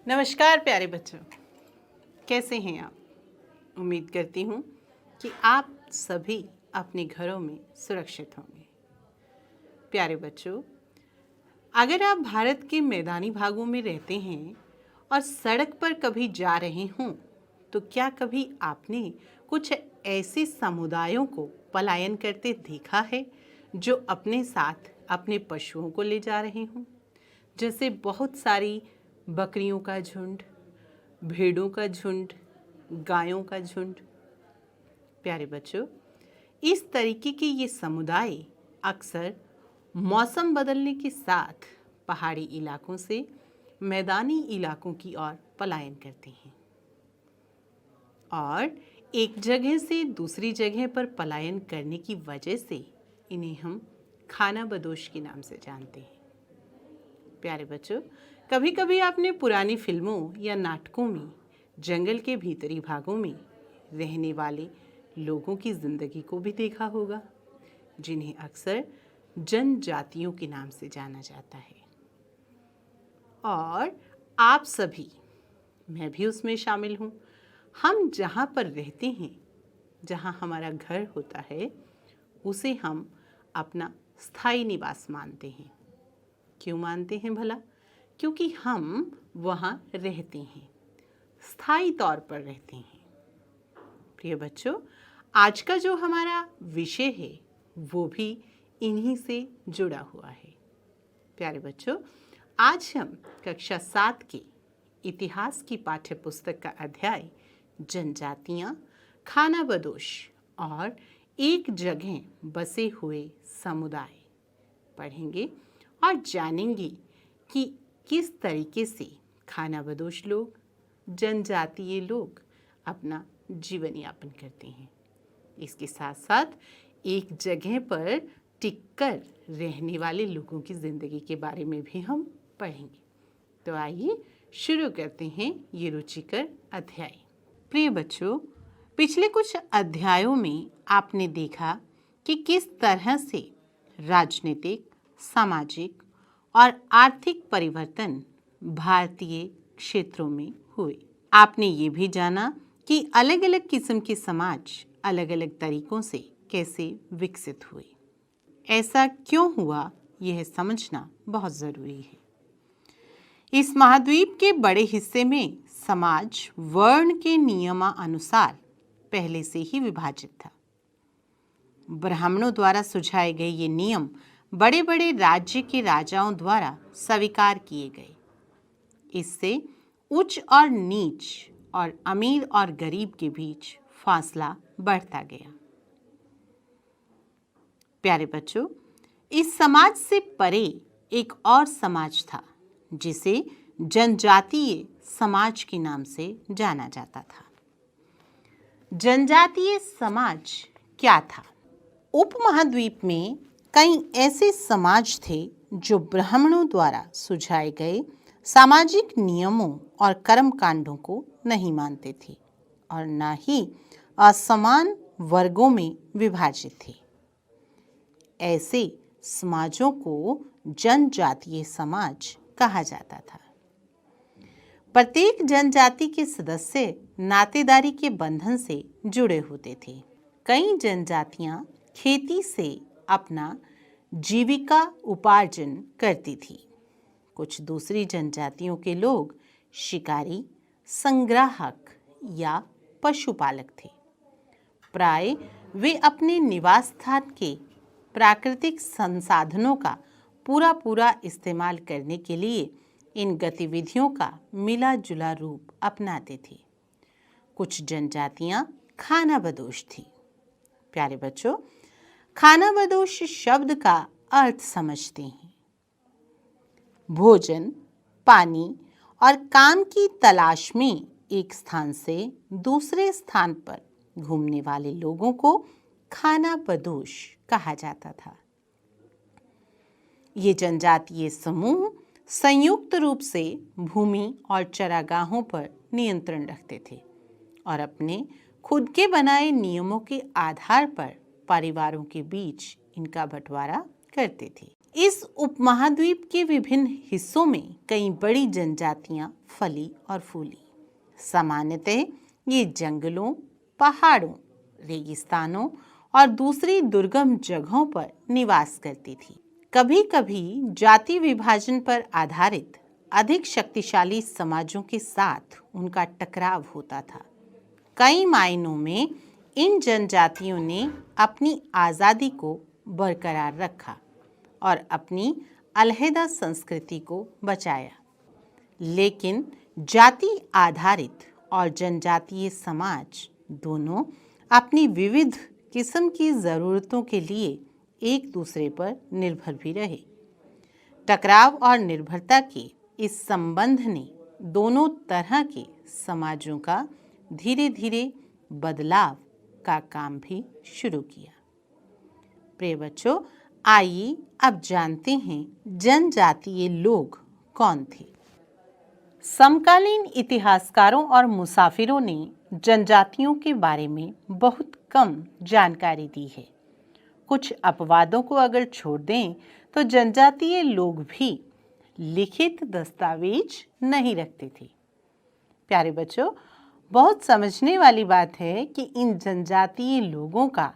नमस्कार प्यारे बच्चों, कैसे हैं आप? उम्मीद करती हूँ कि आप सभी अपने घरों में सुरक्षित होंगे। प्यारे बच्चों, अगर आप भारत के मैदानी भागों में रहते हैं और सड़क पर कभी जा रहे हों, तो क्या कभी आपने कुछ ऐसे समुदायों को पलायन करते देखा है जो अपने साथ अपने पशुओं को ले जा रहे हों? जैसे बहुत सारी बकरियों का झुंड, भेड़ों का झुंड, गायों का झुंड। प्यारे बच्चों, इस तरीके के ये समुदाय अक्सर मौसम बदलने के साथ पहाड़ी इलाकों से मैदानी इलाकों की ओर पलायन करते हैं और एक जगह से दूसरी जगह पर पलायन करने की वजह से इन्हें हम खानाबदोश के नाम से जानते हैं। प्यारे बच्चों, कभी कभी आपने पुरानी फिल्मों या नाटकों में जंगल के भीतरी भागों में रहने वाले लोगों की जिंदगी को भी देखा होगा, जिन्हें अक्सर जनजातियों के नाम से जाना जाता है। और आप सभी, मैं भी उसमें शामिल हूँ, हम जहाँ पर रहते हैं, जहाँ हमारा घर होता है, उसे हम अपना स्थायी निवास मानते हैं। क्यों मानते हैं भला? क्योंकि हम वहाँ रहते हैं, स्थायी तौर पर रहते हैं। प्रिय बच्चों, आज का जो हमारा विषय है वो भी इन्हीं से जुड़ा हुआ है। प्यारे बच्चों, आज हम कक्षा 7 के इतिहास की पाठ्य पुस्तक का अध्याय जनजातियाँ, खानाबदोश और एक जगह बसे हुए समुदाय पढ़ेंगे और जानेंगे कि किस तरीके से खानाबदोश लोग, जनजातीय लोग अपना जीवन यापन करते हैं। इसके साथ साथ एक जगह पर टिककर रहने वाले लोगों की ज़िंदगी के बारे में भी हम पढ़ेंगे। तो आइए शुरू करते हैं ये रुचिकर अध्याय। प्रिय बच्चों, पिछले कुछ अध्यायों में आपने देखा कि किस तरह से राजनीतिक, सामाजिक और आर्थिक परिवर्तन भारतीय क्षेत्रों में हुए। आपने ये भी जाना कि अलग अलग किस्म के समाज अलग अलग तरीकों से कैसे विकसित हुए। ऐसा क्यों हुआ, यह समझना बहुत ज़रूरी है। इस महाद्वीप के बड़े हिस्से में समाज वर्ण के नियमानुसार पहले से ही विभाजित था। ब्राह्मणों द्वारा सुझाए गए ये नियम बड़े बड़े राज्य के राजाओं द्वारा स्वीकार किए गए। इससे उच्च और नीच और अमीर और गरीब के बीच फासला बढ़ता गया। प्यारे बच्चों, इस समाज से परे एक और समाज था जिसे जनजातीय समाज के नाम से जाना जाता था। जनजातीय समाज क्या था? उपमहाद्वीप में कई ऐसे समाज थे जो ब्राह्मणों द्वारा सुझाए गए सामाजिक नियमों और कर्मकांडों को नहीं मानते थे और न ही असमान वर्गों में विभाजित थे। ऐसे समाजों को जनजातीय समाज कहा जाता था। प्रत्येक जनजाति के सदस्य नातेदारी के बंधन से जुड़े होते थे। कई जनजातियां खेती से अपना जीविका उपार्जन करती थी। कुछ दूसरी जनजातियों के लोग शिकारी, संग्राहक या पशुपालक थे। प्राय वे अपने निवास स्थान के प्राकृतिक संसाधनों का पूरा इस्तेमाल करने के लिए इन गतिविधियों का मिला जुला रूप अपनाते थे। कुछ जनजातियां खानाबदोश थी। प्यारे बच्चों, खानाबदोश शब्द का अर्थ समझते हैं। भोजन, पानी और काम की तलाश में एक स्थान से दूसरे स्थान पर घूमने वाले लोगों को खानाबदोश कहा जाता था। ये जनजातीय समूह संयुक्त रूप से भूमि और चरागाहों पर नियंत्रण रखते थे और अपने खुद के बनाए नियमों के आधार पर परिवारों के बीच इनका बंटवारा करते थे। इस उपमहाद्वीप के विभिन्न हिस्सों में कई बड़ी जनजातियां फली और फूली। सामान्यतः ये जंगलों, पहाड़ों, रेगिस्तानों और दूसरी दुर्गम जगहों पर निवास करती थी। कभी कभी जाति विभाजन पर आधारित अधिक शक्तिशाली समाजों के साथ उनका टकराव होता था। कई मायनों में इन जनजातियों ने अपनी आज़ादी को बरकरार रखा और अपनी अलहदा संस्कृति को बचाया। लेकिन जाति आधारित और जनजातीय समाज दोनों अपनी विविध किस्म की ज़रूरतों के लिए एक दूसरे पर निर्भर भी रहे। टकराव और निर्भरता के इस संबंध ने दोनों तरह के समाजों का धीरे धीरे बदलाव का काम भी शुरू किया। प्रिय बच्चों, आइए अब जानते हैं जनजातीय लोग कौन थे। समकालीन इतिहासकारों और मुसाफिरों ने जनजातियों के बारे में बहुत कम जानकारी दी है। कुछ अपवादों को अगर छोड़ दें तो जनजातीय लोग भी लिखित दस्तावेज नहीं रखते थे। प्यारे बच्चों, बहुत समझने वाली बात है कि इन जनजातीय लोगों का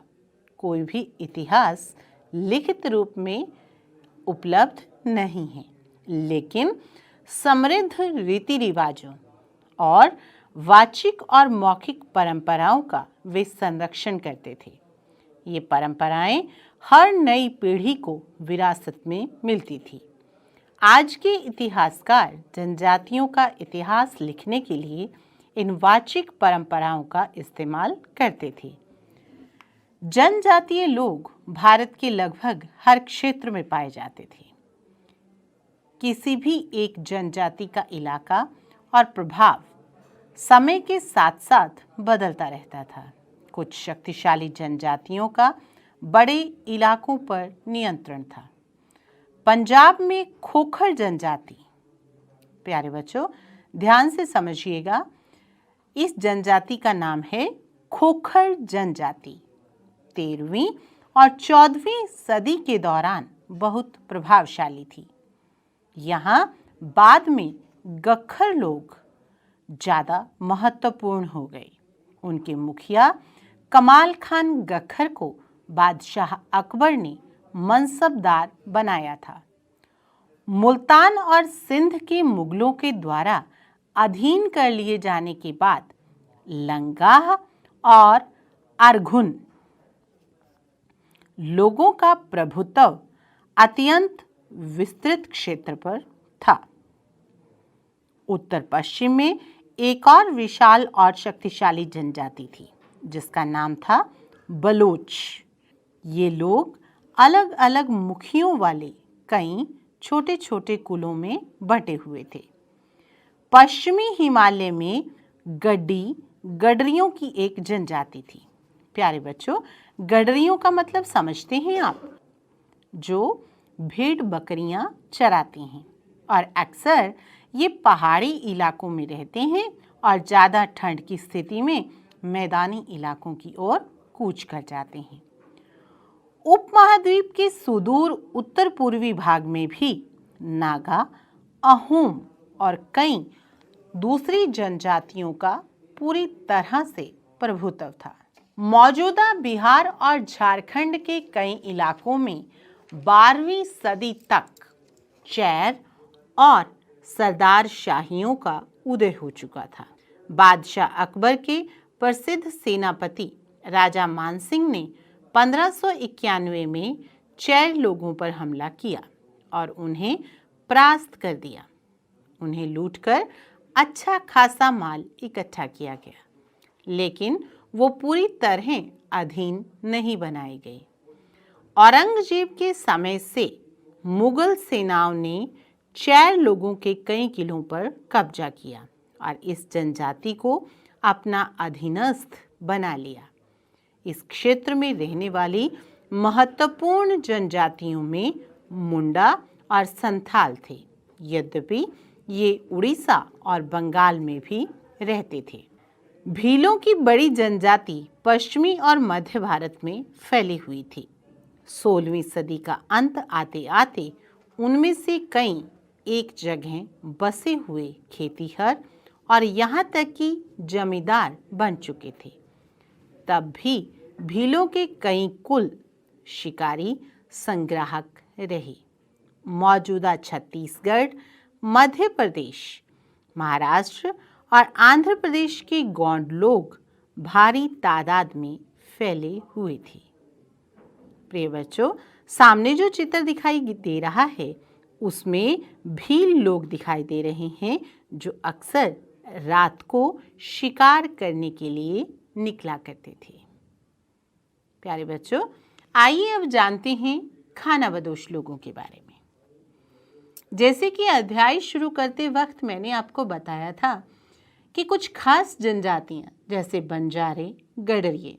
कोई भी इतिहास लिखित रूप में उपलब्ध नहीं है, लेकिन समृद्ध रीति रिवाजों और वाचिक और मौखिक परंपराओं का वे संरक्षण करते थे। ये परंपराएं हर नई पीढ़ी को विरासत में मिलती थी। आज के इतिहासकार जनजातियों का इतिहास लिखने के लिए इन वाचिक परंपराओं का इस्तेमाल करते थे। जनजातीय लोग भारत के लगभग हर क्षेत्र में पाए जाते थे। किसी भी एक जनजाति का इलाका और प्रभाव समय के साथ साथ बदलता रहता था। कुछ शक्तिशाली जनजातियों का बड़े इलाकों पर नियंत्रण था। पंजाब में खोखर जनजाति, प्यारे बच्चों ध्यान से समझिएगा, इस जनजाति का नाम है खोखर जनजाति। 13वीं और 14वीं सदी के दौरान बहुत प्रभावशाली थी। यहाँ बाद में गख्खर लोग ज़्यादा महत्वपूर्ण हो गए। उनके मुखिया कमाल खान गख्खर को बादशाह अकबर ने मनसबदार बनाया था। मुल्तान और सिंध के मुगलों के द्वारा अधीन कर लिए जाने के बाद लंगाह और अरघुन लोगों का प्रभुत्व अत्यंत विस्तृत क्षेत्र पर था। उत्तर पश्चिम में एक और विशाल और शक्तिशाली जनजाति थी जिसका नाम था बलोच। ये लोग अलग अलग मुखियों वाले कई छोटे छोटे कुलों में बटे हुए थे। पश्चिमी हिमालय में गडरियों की एक जनजाति थी। प्यारे बच्चों, गडरियों का मतलब समझते हैं आप? जो भेड़ बकरियां चराती हैं और अक्सर ये पहाड़ी इलाकों में रहते हैं और ज़्यादा ठंड की स्थिति में मैदानी इलाकों की ओर कूच कर जाते हैं। उपमहाद्वीप के सुदूर उत्तर पूर्वी भाग में भी नागा, अहोम और कई दूसरी जनजातियों का पूरी तरह से प्रभुत्व था। मौजूदा बिहार और झारखंड के कई इलाकों में 12वीं सदी तक चैर और सरदार शाहियों का उदय हो चुका था। बादशाह अकबर के प्रसिद्ध सेनापति राजा मानसिंह ने 1591 में चैर लोगों पर हमला किया और उन्हें परास्त कर दिया। उन्हें लूटकर अच्छा खासा माल इकट्ठा किया गया, लेकिन वो पूरी तरह अधीन नहीं बनाए गए। औरंगजेब के समय से मुगल सेनाओं ने चैर लोगों के कई किलों पर कब्जा किया और इस जनजाति को अपना अधीनस्थ बना लिया। इस क्षेत्र में रहने वाली महत्वपूर्ण जनजातियों में मुंडा और संथाल थे। यद्यपि ये उड़ीसा और बंगाल में भी रहते थे। भीलों की बड़ी जनजाति पश्चिमी और मध्य भारत में फैली हुई थी। 16वीं सदी का अंत आते आते उनमें से कई एक जगह बसे हुए खेतीहर और यहाँ तक कि जमींदार बन चुके थे। तब भी भीलों के कई कुल शिकारी संग्राहक रहे। मौजूदा छत्तीसगढ़, मध्य प्रदेश, महाराष्ट्र और आंध्र प्रदेश के गौंड लोग भारी तादाद में फैले हुए थे। प्रिय बच्चों, सामने जो चित्र दिखाई दे रहा है उसमें भील लोग दिखाई दे रहे हैं जो अक्सर रात को शिकार करने के लिए निकला करते थे। प्यारे बच्चों, आइए अब जानते हैं खानाबदोश लोगों के बारे में। जैसे कि अध्याय शुरू करते वक्त मैंने आपको बताया था कि कुछ खास जनजातियां जैसे बंजारे, गडरिये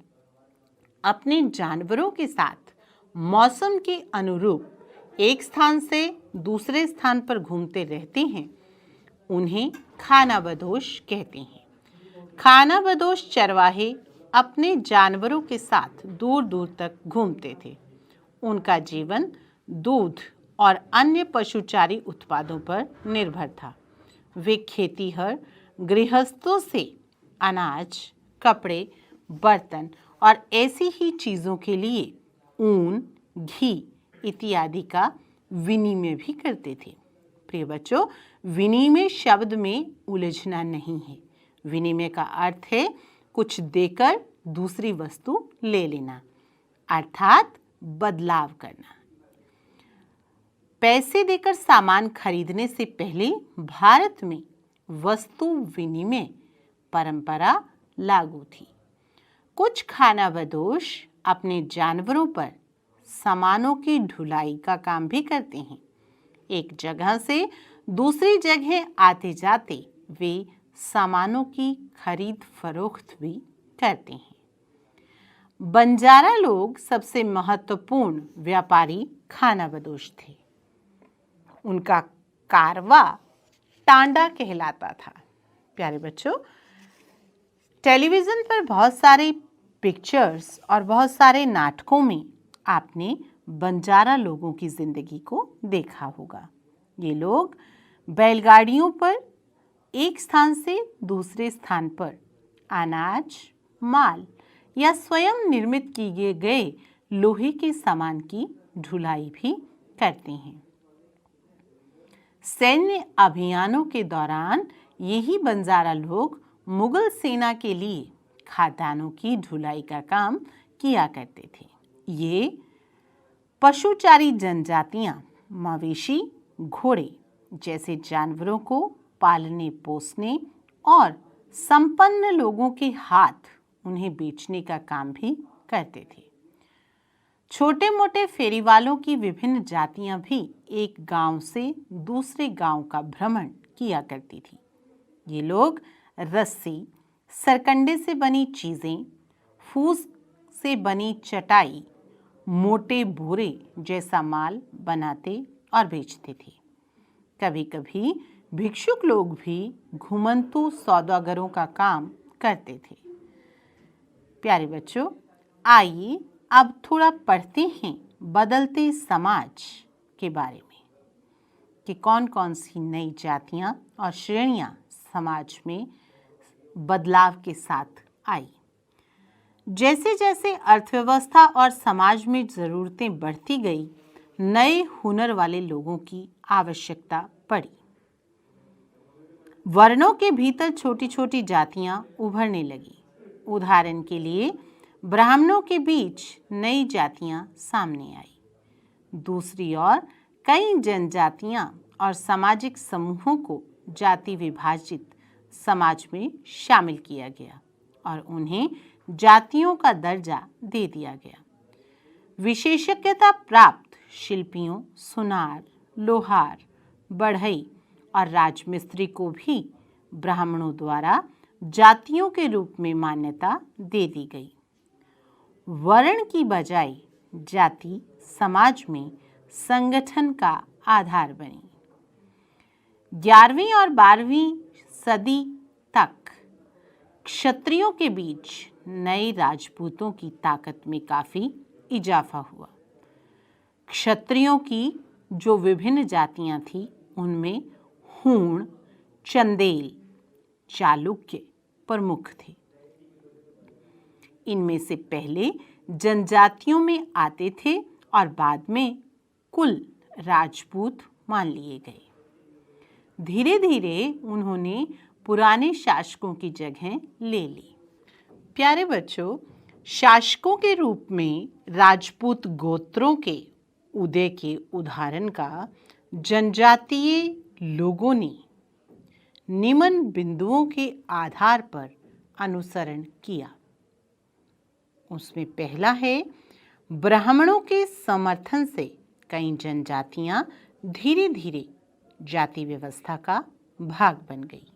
अपने जानवरों के साथ मौसम के अनुरूप एक स्थान से दूसरे स्थान पर घूमते रहते हैं, उन्हें खानाबदोश कहते हैं। खानाबदोश चरवाहे अपने जानवरों के साथ दूर दूर तक घूमते थे। उनका जीवन दूध और अन्य पशुचारी उत्पादों पर निर्भर था। वे खेतीहर गृहस्थों से अनाज, कपड़े, बर्तन और ऐसी ही चीज़ों के लिए ऊन, घी इत्यादि का विनिमय भी करते थे। प्रिय बच्चों, विनिमय शब्द में उलझना नहीं है। विनिमय का अर्थ है कुछ देकर दूसरी वस्तु ले लेना, अर्थात बदलाव करना। पैसे देकर सामान खरीदने से पहले भारत में वस्तु विनिमय परंपरा लागू थी। कुछ खानाबदोश अपने जानवरों पर सामानों की ढुलाई का काम भी करते हैं। एक जगह से दूसरी जगह आते जाते वे सामानों की खरीद फरोख्त भी करते हैं। बंजारा लोग सबसे महत्वपूर्ण व्यापारी खानाबदोश थे। उनका कारवा टांडा कहलाता था। प्यारे बच्चों, टेलीविज़न पर बहुत सारे पिक्चर्स और बहुत सारे नाटकों में आपने बंजारा लोगों की ज़िंदगी को देखा होगा। ये लोग बैलगाड़ियों पर एक स्थान से दूसरे स्थान पर अनाज, माल या स्वयं निर्मित किए गए लोहे के सामान की ढुलाई भी करते हैं। सैन्य अभियानों के दौरान यही बंजारा लोग मुगल सेना के लिए खाद्यान्नों की ढुलाई का काम किया करते थे। ये पशुचारी जनजातियां मवेशी, घोड़े जैसे जानवरों को पालने पोसने और संपन्न लोगों के हाथ उन्हें बेचने का काम भी करते थे। छोटे मोटे फेरीवालों की विभिन्न जातियां भी एक गांव से दूसरे गांव का भ्रमण किया करती थी। ये लोग रस्सी, सरकंडे से बनी चीज़ें, फूस से बनी चटाई, मोटे बोरे जैसा माल बनाते और बेचते थे। कभी कभी भिक्षुक लोग भी घुमंतू सौदागरों का काम करते थे। प्यारे बच्चों, आइए अब थोड़ा पढ़ते हैं बदलते समाज के बारे में कि कौन कौन सी नई जातियां और श्रेणियां समाज में बदलाव के साथ आई। जैसे जैसे अर्थव्यवस्था और समाज में ज़रूरतें बढ़ती गई, नए हुनर वाले लोगों की आवश्यकता पड़ी। वर्णों के भीतर छोटी छोटी जातियां उभरने लगी। उदाहरण के लिए ब्राह्मणों के बीच नई जातियां सामने आई। दूसरी ओर कई जनजातियां और सामाजिक समूहों को जाति विभाजित समाज में शामिल किया गया और उन्हें जातियों का दर्जा दे दिया गया। विशेषज्ञता प्राप्त शिल्पियों, सुनार, लोहार, बढ़ई और राजमिस्त्री को भी ब्राह्मणों द्वारा जातियों के रूप में मान्यता दे दी गई। वर्ण की बजाय जाति समाज में संगठन का आधार बनी। 11वीं और 12वीं सदी तक क्षत्रियों के बीच नए राजपूतों की ताकत में काफ़ी इजाफा हुआ। क्षत्रियों की जो विभिन्न जातियां थीं उनमें हूण, चंदेल, चालुक्य प्रमुख थे। इनमें से पहले जनजातियों में आते थे और बाद में कुल राजपूत मान लिए गए। धीरे धीरे उन्होंने पुराने शासकों की जगह ले ली। प्यारे बच्चों, शासकों के रूप में राजपूत गोत्रों के उदय के उदाहरण का जनजातीय लोगों ने निम्न बिंदुओं के आधार पर अनुसरण किया। उसमें पहला है, ब्राह्मणों के समर्थन से कई जनजातियां धीरे धीरे जाति व्यवस्था का भाग बन गई।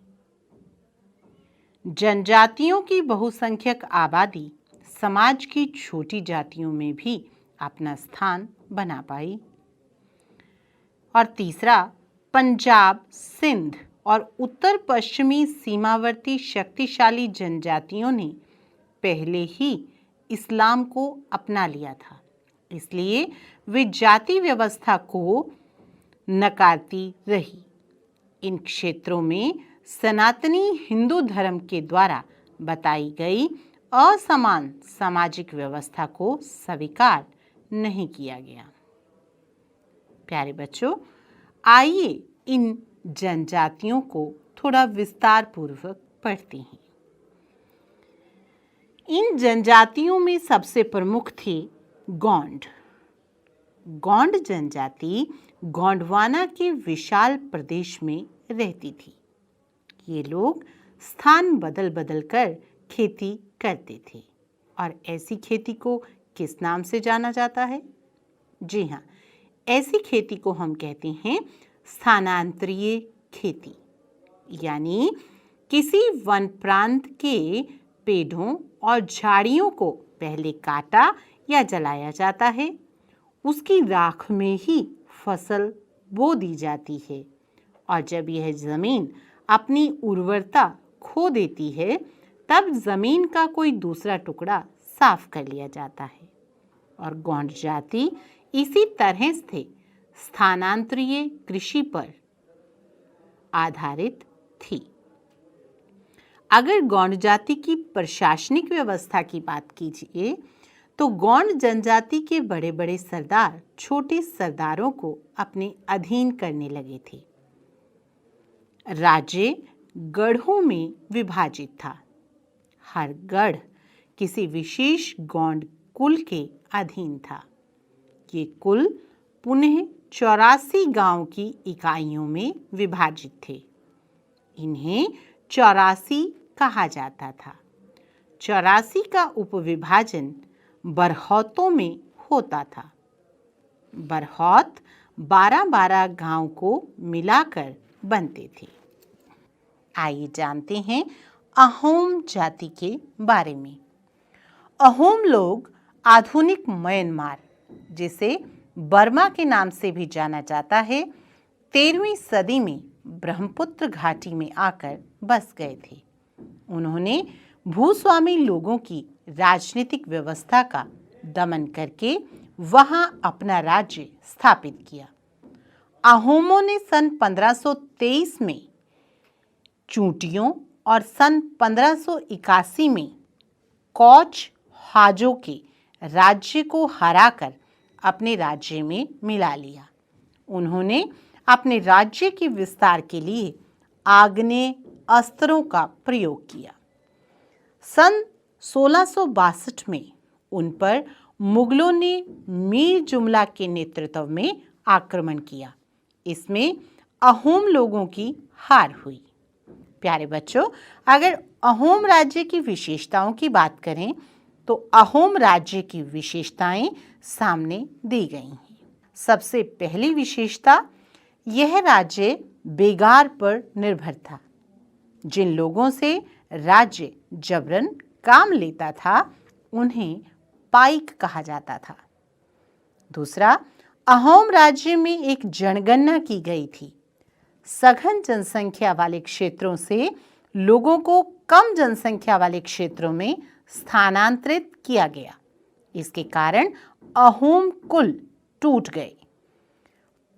जनजातियों की बहुसंख्यक आबादी समाज की छोटी जातियों में भी अपना स्थान बना पाई। और तीसरा, पंजाब, सिंध और उत्तर पश्चिमी सीमावर्ती शक्तिशाली जनजातियों ने पहले ही इस्लाम को अपना लिया था, इसलिए वे जाति व्यवस्था को नकारती रही। इन क्षेत्रों में सनातनी हिंदू धर्म के द्वारा बताई गई असमान सामाजिक व्यवस्था को स्वीकार नहीं किया गया। प्यारे बच्चों, आइए इन जनजातियों को थोड़ा विस्तार पूर्वक पढ़ते हैं। इन जनजातियों में सबसे प्रमुख थे गोंड। गोंड जनजाति गोंडवाना के विशाल प्रदेश में रहती थी। ये लोग स्थान बदल बदल कर खेती करते थे। और ऐसी खेती को किस नाम से जाना जाता है? जी हाँ, ऐसी खेती को हम कहते हैं स्थानांतरीय खेती। यानी किसी वन प्रांत के पेड़ों और झाड़ियों को पहले काटा या जलाया जाता है, उसकी राख में ही फसल बो दी जाती है और जब यह जमीन अपनी उर्वरता खो देती है तब जमीन का कोई दूसरा टुकड़ा साफ कर लिया जाता है। और गोंड जाति इसी तरह से स्थानांतरीय कृषि पर आधारित थी। अगर गोंड जाति की प्रशासनिक व्यवस्था की बात कीजिए तो गोंड जनजाति के बड़े बड़े सरदार छोटे सरदारों को अपने अधीन करने लगे थे। राज्य गढ़ों में विभाजित था। हर गढ़ किसी विशेष गोंड कुल के अधीन था। ये कुल पुनः 84 गांव की इकाइयों में विभाजित थे। इन्हें 84 कहा जाता था। 84 का उपविभाजन बरहौतों में होता था। बरहौत 12-12 गांव को मिलाकर बनते थे। आइए जानते हैं अहोम जाति के बारे में। अहोम लोग आधुनिक म्यांमार, जिसे बर्मा के नाम से भी जाना जाता है, 13वीं सदी में ब्रह्मपुत्र घाटी में आकर बस गए थे। उन्होंने भूस्वामी लोगों की राजनीतिक व्यवस्था का दमन करके वहां अपना राज्य स्थापित किया। अहोमों ने सन 1523 में चूंटियों और सन 1581 में कौच हाजों के राज्य को हराकर अपने राज्य में मिला लिया। उन्होंने अपने राज्य के विस्तार के लिए आग्नेय अस्त्रों का प्रयोग किया। सन 1662 में उन पर मुगलों ने मीर जुमला के नेतृत्व में आक्रमण किया। इसमें अहोम लोगों की हार हुई। प्यारे बच्चों, अगर अहोम राज्य की विशेषताओं की बात करें तो अहोम राज्य की विशेषताएं सामने दी गई हैं। सबसे पहली विशेषता, यह राज्य बेगार पर निर्भर था। जिन लोगों से राज्य जबरन काम लेता था उन्हें पाइक कहा जाता था। दूसरा, अहोम राज्य में एक जनगणना की गई थी। सघन जनसंख्या वाले क्षेत्रों से लोगों को कम जनसंख्या वाले क्षेत्रों में स्थानांतरित किया गया। इसके कारण अहोम कुल टूट गए।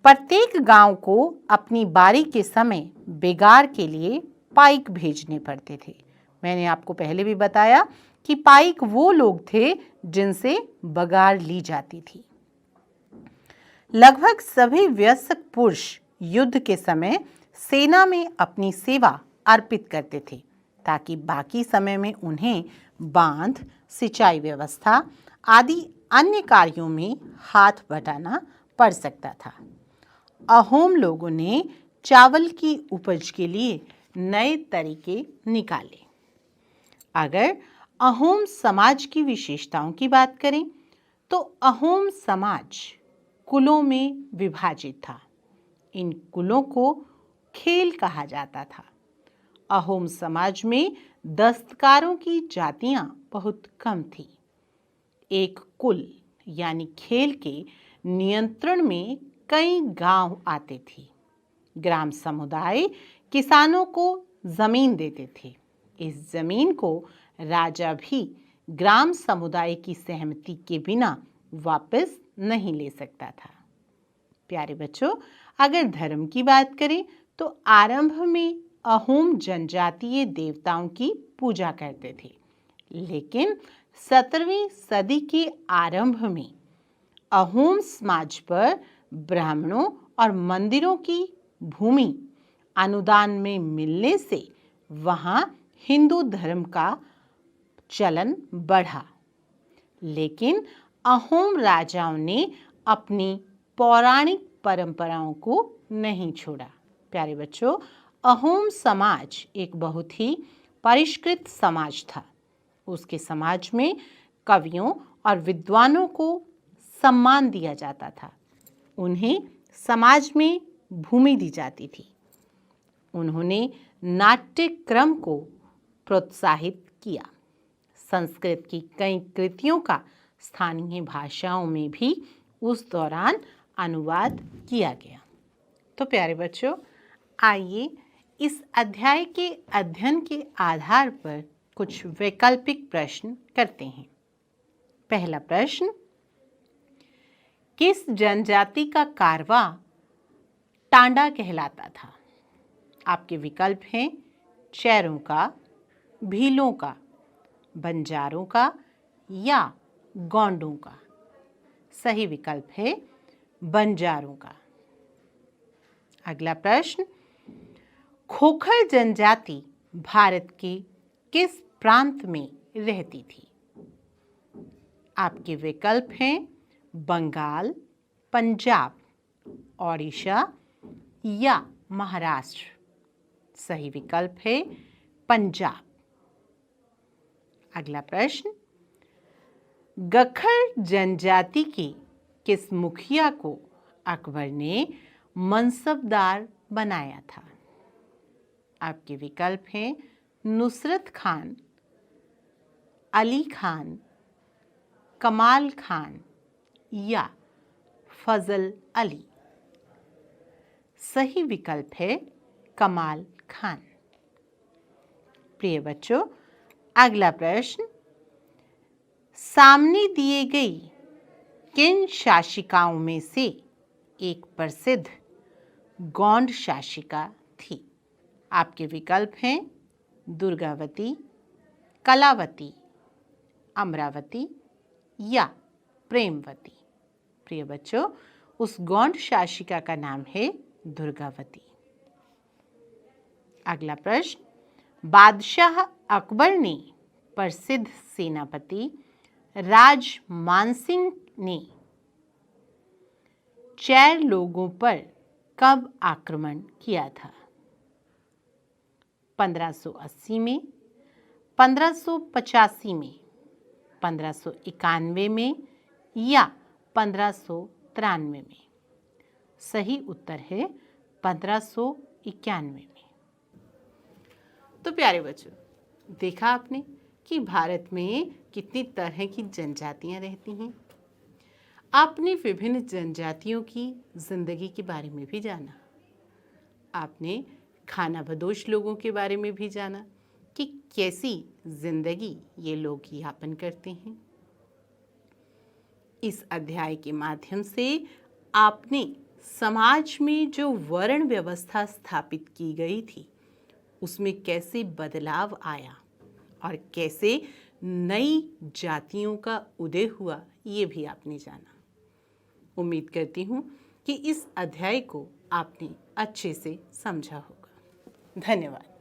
प्रत्येक गांव को अपनी बारी के समय बेगार के लिए पाइक भेजने पड़ते थे। मैंने आपको पहले भी बताया कि पाइक वो लोग थे जिनसे बगार ली जाती थी। लगभग सभी वयस्क पुरुष युद्ध के समय सेना में अपनी सेवा अर्पित करते थे ताकि बाकी समय में उन्हें बांध, सिंचाई व्यवस्था आदि अन्य कार्यों में हाथ बटाना पड़ सकता था। अहोम लोगों ने चावल की उपज के लिए नए तरीके निकाले। अगर अहोम समाज की विशेषताओं की बात करें तो अहोम समाज कुलों में विभाजित था। इन कुलों को खेल कहा जाता था। अहोम समाज में दस्तकारों की जातियां बहुत कम थी। एक कुल यानी खेल के नियंत्रण में कई गांव आते थे। ग्राम समुदाय किसानों को जमीन देते थे। इस जमीन को राजा भी ग्राम समुदाय की सहमति के बिना वापस नहीं ले सकता था। प्यारे बच्चों, अगर धर्म की बात करें तो आरंभ में अहोम जनजातीय देवताओं की पूजा करते थे, लेकिन 17वीं सदी के आरंभ में अहोम समाज पर ब्राह्मणों और मंदिरों की भूमि अनुदान में मिलने से वहां हिंदू धर्म का चलन बढ़ा। लेकिन अहोम राजाओं ने अपनी पौराणिक परंपराओं को नहीं छोड़ा। प्यारे बच्चों, अहोम समाज एक बहुत ही परिष्कृत समाज था। उसके समाज में कवियों और विद्वानों को सम्मान दिया जाता था। उन्हें समाज में भूमि दी जाती थी। उन्होंने नाट्य क्रम को प्रोत्साहित किया। संस्कृत की कई कृतियों का स्थानीय भाषाओं में भी उस दौरान अनुवाद किया गया। तो प्यारे बच्चों, आइए इस अध्याय के अध्ययन के आधार पर कुछ वैकल्पिक प्रश्न करते हैं। पहला प्रश्न, किस जनजाति का कारवा टांडा कहलाता था? आपके विकल्प हैं चेरों का, भीलों का, बंजारों का या गोंडों का। सही विकल्प है बंजारों का। अगला प्रश्न, खोखर जनजाति भारत के किस प्रांत में रहती थी? आपके विकल्प हैं बंगाल, पंजाब, ओडिशा या महाराष्ट्र। सही विकल्प है पंजाब। अगला प्रश्न, गखर जनजाति के किस मुखिया को अकबर ने मनसबदार बनाया था? आपके विकल्प हैं नुसरत खान, अली खान, कमाल खान या फजल अली। सही विकल्प है कमाल खान। प्रिय बच्चों, अगला प्रश्न, सामने दिए गई किन शासिकाओं में से एक प्रसिद्ध गोंड शासिका थी? आपके विकल्प हैं दुर्गावती, कलावती, अमरावती या प्रेमवती। प्रिय बच्चों, उस गोंड शासिका का नाम है दुर्गावती। अगला प्रश्न, बादशाह अकबर ने प्रसिद्ध सेनापति राज मानसिंह ने चैर लोगों पर कब आक्रमण किया था? 1580 में, 1585 में, 1591 में या 1593 में? सही उत्तर है 1591 में। तो प्यारे बच्चों, देखा आपने कि भारत में कितनी तरह की जनजातियां रहती हैं। आपने विभिन्न जनजातियों की जिंदगी के बारे में भी जाना। आपने खानाबदोश लोगों के बारे में भी जाना कि कैसी जिंदगी ये लोग यापन करते हैं। इस अध्याय के माध्यम से आपने समाज में जो वर्ण व्यवस्था स्थापित की गई थी उसमें कैसे बदलाव आया और कैसे नई जातियों का उदय हुआ, ये भी आपने जाना। उम्मीद करती हूँ कि इस अध्याय को आपने अच्छे से समझा होगा। धन्यवाद।